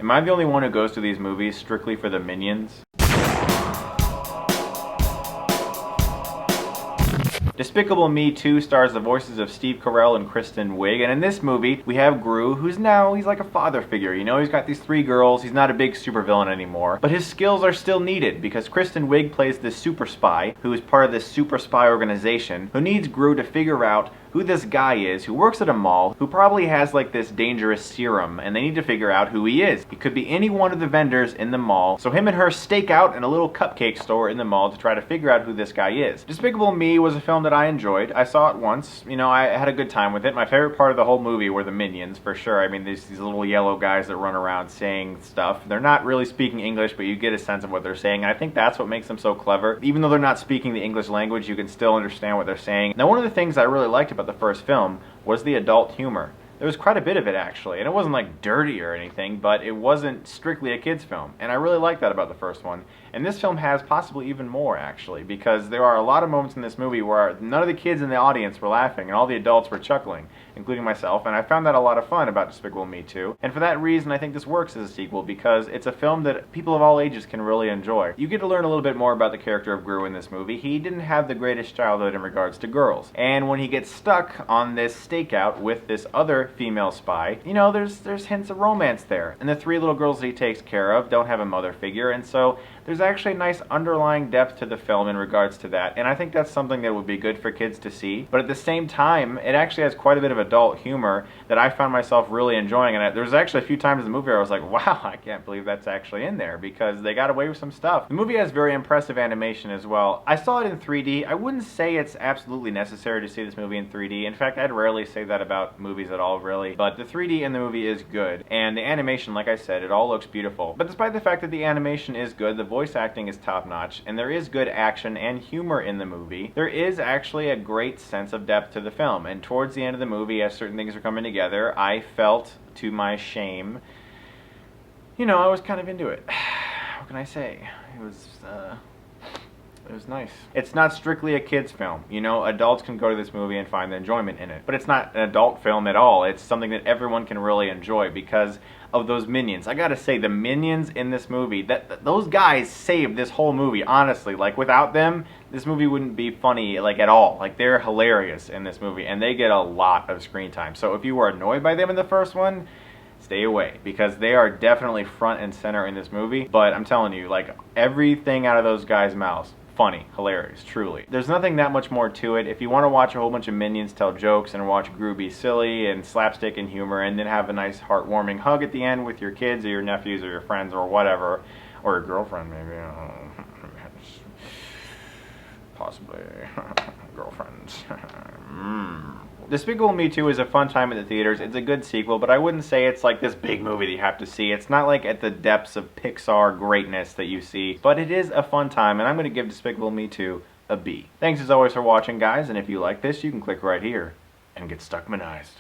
Am I the only one who goes to these movies strictly for the minions? Despicable Me 2 stars the voices of Steve Carell and Kristen Wiig, and in this movie, we have Gru, he's like a father figure, you know, he's got these 3 girls, he's not a big supervillain anymore, but his skills are still needed, because Kristen Wiig plays this super spy, who is part of this super spy organization, who needs Gru to figure out who this guy is, who works at a mall, who probably has like this dangerous serum, and they need to figure out who he is. He could be any one of the vendors in the mall, so him and her stake out in a little cupcake store in the mall to try to figure out who this guy is. Despicable Me was a film that I enjoyed. I saw it once, you know, I had a good time with it. My favorite part of the whole movie were the minions, for sure. I mean, these little yellow guys that run around saying stuff. They're not really speaking English, but you get a sense of what they're saying, and I think that's what makes them so clever. Even though they're not speaking the English language, you can still understand what they're saying. Now, one of the things I really liked about the first film was the adult humor. There was quite a bit of it, actually, and it wasn't like dirty or anything, but it wasn't strictly a kid's film, and I really liked that about the first one. And this film has possibly even more, actually, because there are a lot of moments in this movie where none of the kids in the audience were laughing, and all the adults were chuckling, including myself, and I found that a lot of fun about Despicable Me 2. And for that reason, I think this works as a sequel, because it's a film that people of all ages can really enjoy. You get to learn a little bit more about the character of Gru in this movie. He didn't have the greatest childhood in regards to girls, and when he gets stuck on this stakeout with this other female spy, you know, there's hints of romance there. And the 3 little girls that he takes care of don't have a mother figure, and so there's actually a nice underlying depth to the film in regards to that, and I think that's something that would be good for kids to see. But at the same time, it actually has quite a bit of adult humor that I found myself really enjoying, and there's actually a few times in the movie where I was like, wow, I can't believe that's actually in there, because they got away with some stuff. The movie has very impressive animation as well. I saw it in 3D. I wouldn't say it's absolutely necessary to see this movie in 3D. In fact, I'd rarely say that about movies at all, really. But the 3D in the movie is good, and the animation, like I said, it all looks beautiful. But despite the fact that the animation is good, the voice acting is top-notch, and there is good action and humor in the movie. There is actually a great sense of depth to the film, and towards the end of the movie, as certain things are coming together, I felt, to my shame, you know, I was kind of into it. What can I say? It was nice. It's not strictly a kid's film. You know, adults can go to this movie and find the enjoyment in it. But it's not an adult film at all. It's something that everyone can really enjoy because of those minions. I gotta say, the minions in this movie, those guys saved this whole movie, honestly. Like, without them, this movie wouldn't be funny, like, at all. Like, they're hilarious in this movie, and they get a lot of screen time. So if you were annoyed by them in the first one, stay away, because they are definitely front and center in this movie. But I'm telling you, like, everything out of those guys' mouths, funny, hilarious, truly. There's nothing that much more to it. If you want to watch a whole bunch of minions tell jokes and watch Gru be silly and slapstick and humor and then have a nice heartwarming hug at the end with your kids or your nephews or your friends or whatever, or your girlfriend maybe, possibly, girlfriends. Despicable Me 2 is a fun time at the theaters. It's a good sequel, but I wouldn't say it's like this big movie that you have to see. It's not like at the depths of Pixar greatness that you see, but it is a fun time, and I'm going to give Despicable Me 2 a B. Thanks as always for watching, guys, and if you like this, you can click right here and get Stuckmanized.